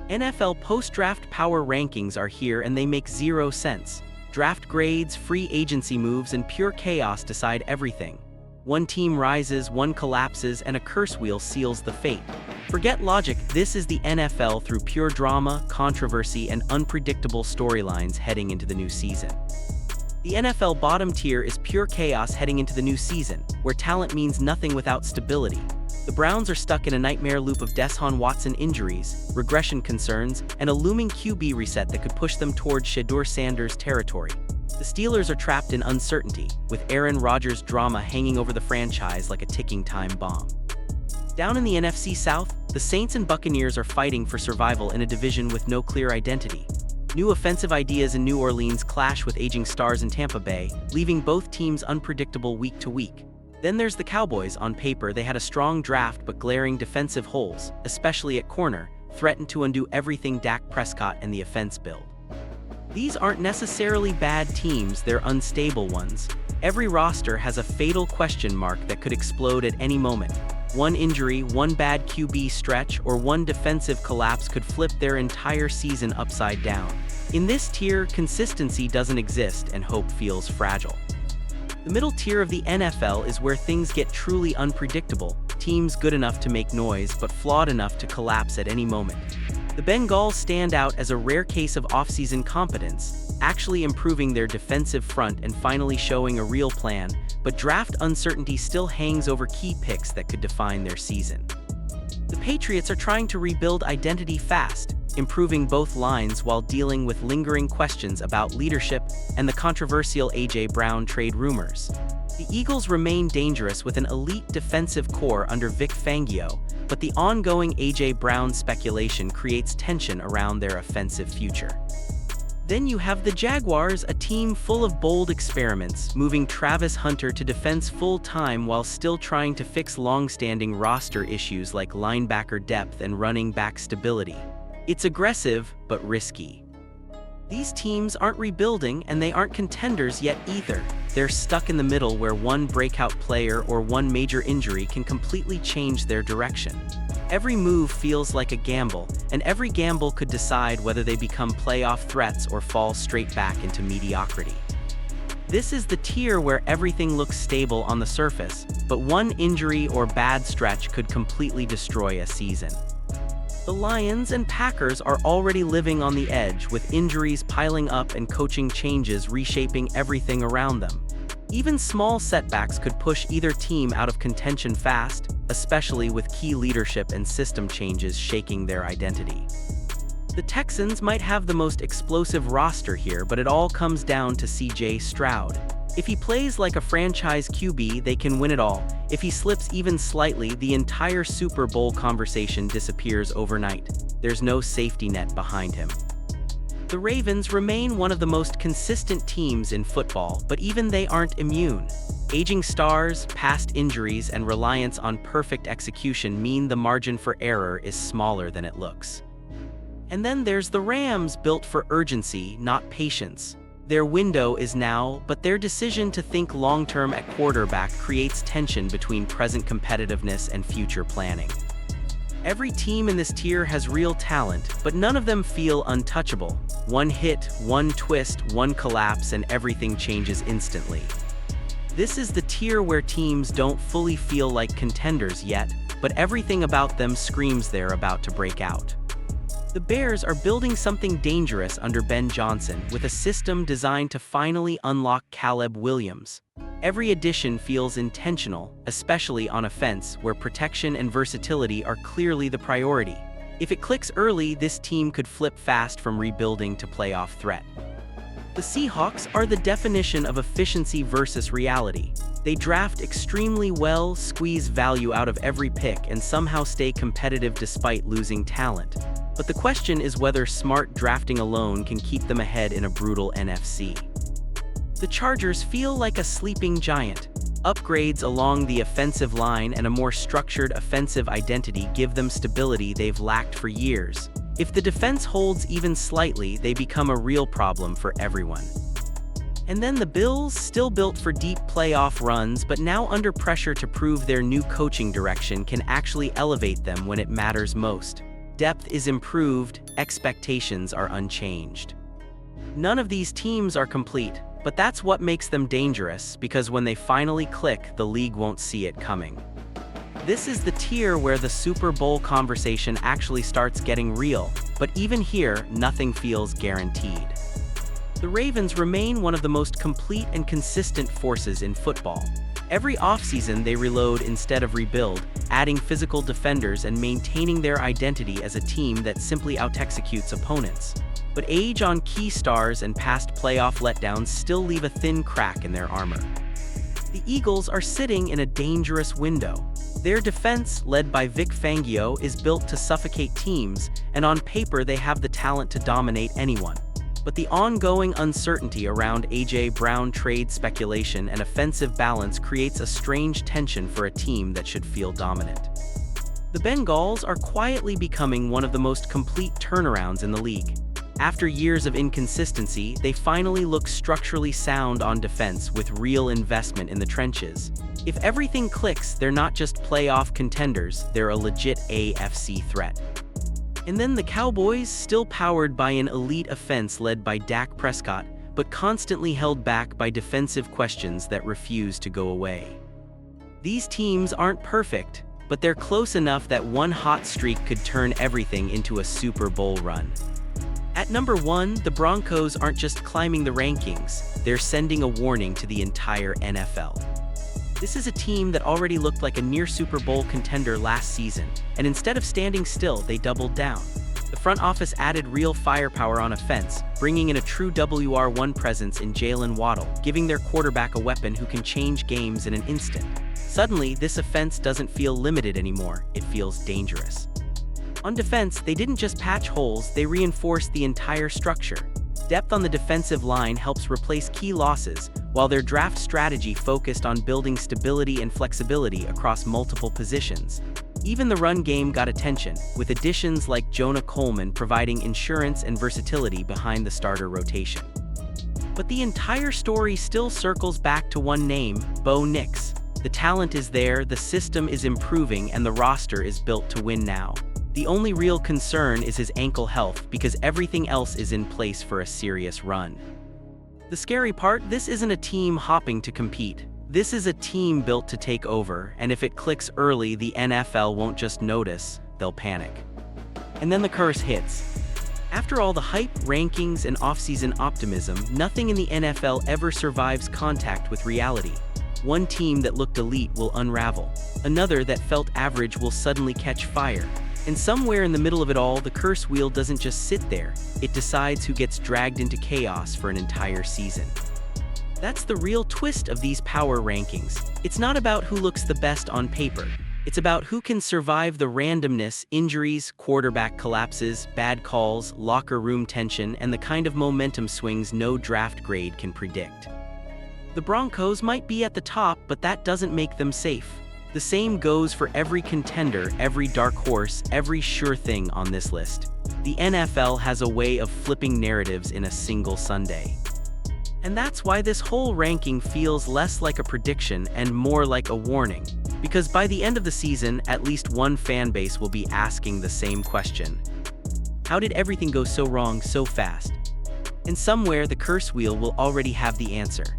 NFL post-draft power rankings are here and they make zero sense. Draft grades, free agency moves, and pure chaos decide everything. One team rises, one collapses, and a curse wheel seals the fate. Forget logic, this is the NFL through pure drama, controversy, and unpredictable storylines heading into the new season. The NFL bottom tier is pure chaos heading into the new season, where talent means nothing without stability. The Browns are stuck in a nightmare loop of Deshaun Watson injuries, regression concerns, and a looming QB reset that could push them toward Shedeur Sanders territory. The Steelers are trapped in uncertainty, with Aaron Rodgers' drama hanging over the franchise like a ticking time bomb. Down in the NFC South, the Saints and Buccaneers are fighting for survival in a division with no clear identity. New offensive ideas in New Orleans clash with aging stars in Tampa Bay, leaving both teams unpredictable week to week. Then there's the Cowboys. On paper, they had a strong draft, but glaring defensive holes, especially at corner, threatened to undo everything Dak Prescott and the offense build. These aren't necessarily bad teams, they're unstable ones. Every roster has a fatal question mark that could explode at any moment. One injury, one bad QB stretch, or one defensive collapse could flip their entire season upside down. In this tier, consistency doesn't exist and hope feels fragile. The middle tier of the NFL is where things get truly unpredictable, teams good enough to make noise but flawed enough to collapse at any moment. The Bengals stand out as a rare case of offseason competence, actually improving their defensive front and finally showing a real plan, but draft uncertainty still hangs over key picks that could define their season. The Patriots are trying to rebuild identity fast, improving both lines while dealing with lingering questions about leadership and the controversial A.J. Brown trade rumors. The Eagles remain dangerous with an elite defensive core under Vic Fangio, but the ongoing A.J. Brown speculation creates tension around their offensive future. Then you have the Jaguars, a team full of bold experiments, moving Travis Hunter to defense full-time while still trying to fix long-standing roster issues like linebacker depth and running back stability. It's aggressive, but risky. These teams aren't rebuilding and they aren't contenders yet either. They're stuck in the middle where one breakout player or one major injury can completely change their direction. Every move feels like a gamble, and every gamble could decide whether they become playoff threats or fall straight back into mediocrity. This is the tier where everything looks stable on the surface, but one injury or bad stretch could completely destroy a season. The Lions and Packers are already living on the edge, with injuries piling up and coaching changes reshaping everything around them. Even small setbacks could push either team out of contention fast, especially with key leadership and system changes shaking their identity. The Texans might have the most explosive roster here, but it all comes down to C.J. Stroud. If he plays like a franchise QB, they can win it all. If he slips even slightly, the entire Super Bowl conversation disappears overnight. There's no safety net behind him. The Ravens remain one of the most consistent teams in football, but even they aren't immune. Aging stars, past injuries, and reliance on perfect execution mean the margin for error is smaller than it looks. And then there's the Rams, built for urgency, not patience. Their window is now, but their decision to think long-term at quarterback creates tension between present competitiveness and future planning. Every team in this tier has real talent, but none of them feel untouchable. One hit, one twist, one collapse, and everything changes instantly. This is the tier where teams don't fully feel like contenders yet, but everything about them screams they're about to break out. The Bears are building something dangerous under Ben Johnson, with a system designed to finally unlock Caleb Williams. Every addition feels intentional, especially on offense, where protection and versatility are clearly the priority. If it clicks early, this team could flip fast from rebuilding to playoff threat. The Seahawks are the definition of efficiency versus reality. They draft extremely well, squeeze value out of every pick, and somehow stay competitive despite losing talent. But the question is whether smart drafting alone can keep them ahead in a brutal NFC. The Chargers feel like a sleeping giant. Upgrades along the offensive line and a more structured offensive identity give them stability they've lacked for years. If the defense holds even slightly, they become a real problem for everyone. And then the Bills, still built for deep playoff runs but now under pressure to prove their new coaching direction can actually elevate them when it matters most. Depth is improved, expectations are unchanged. None of these teams are complete, but that's what makes them dangerous, because when they finally click, the league won't see it coming. This is the tier where the Super Bowl conversation actually starts getting real, but even here, nothing feels guaranteed. The Ravens remain one of the most complete and consistent forces in football. Every offseason they reload instead of rebuild, adding physical defenders and maintaining their identity as a team that simply out-executes opponents. But age on key stars and past playoff letdowns still leave a thin crack in their armor. The Eagles are sitting in a dangerous window. Their defense, led by Vic Fangio, is built to suffocate teams, and on paper they have the talent to dominate anyone. But the ongoing uncertainty around A.J. Brown trade speculation and offensive balance creates a strange tension for a team that should feel dominant. The Bengals are quietly becoming one of the most complete turnarounds in the league. After years of inconsistency, they finally look structurally sound on defense with real investment in the trenches. If everything clicks, they're not just playoff contenders, they're a legit AFC threat. And then the Cowboys, still powered by an elite offense led by Dak Prescott, but constantly held back by defensive questions that refuse to go away. These teams aren't perfect, but they're close enough that one hot streak could turn everything into a Super Bowl run. At number 1, the Broncos aren't just climbing the rankings, they're sending a warning to the entire NFL. This is a team that already looked like a near Super Bowl contender last season, and instead of standing still, they doubled down. The front office added real firepower on offense, bringing in a true WR1 presence in Jalen Waddle, giving their quarterback a weapon who can change games in an instant. Suddenly, this offense doesn't feel limited anymore, it feels dangerous. On defense, they didn't just patch holes, they reinforced the entire structure. Depth on the defensive line helps replace key losses, while their draft strategy focused on building stability and flexibility across multiple positions. Even the run game got attention, with additions like Jonah Coleman providing insurance and versatility behind the starter rotation. But the entire story still circles back to one name, Bo Nix. The talent is there, the system is improving, and the roster is built to win now. The only real concern is his ankle health, because everything else is in place for a serious run. The scary part, this isn't a team hopping to compete. This is a team built to take over, and if it clicks early, the NFL won't just notice, they'll panic. And then the curse hits. After all the hype, rankings, and offseason optimism, nothing in the NFL ever survives contact with reality. One team that looked elite will unravel. Another that felt average will suddenly catch fire. And somewhere in the middle of it all, the curse wheel doesn't just sit there, it decides who gets dragged into chaos for an entire season. That's the real twist of these power rankings. It's not about who looks the best on paper. It's about who can survive the randomness, injuries, quarterback collapses, bad calls, locker room tension, and the kind of momentum swings no draft grade can predict. The Broncos might be at the top, but that doesn't make them safe. The same goes for every contender, every dark horse, every sure thing on this list. The NFL has a way of flipping narratives in a single Sunday. And that's why this whole ranking feels less like a prediction and more like a warning. Because by the end of the season, at least one fan base will be asking the same question. How did everything go so wrong so fast? And somewhere the curse wheel will already have the answer.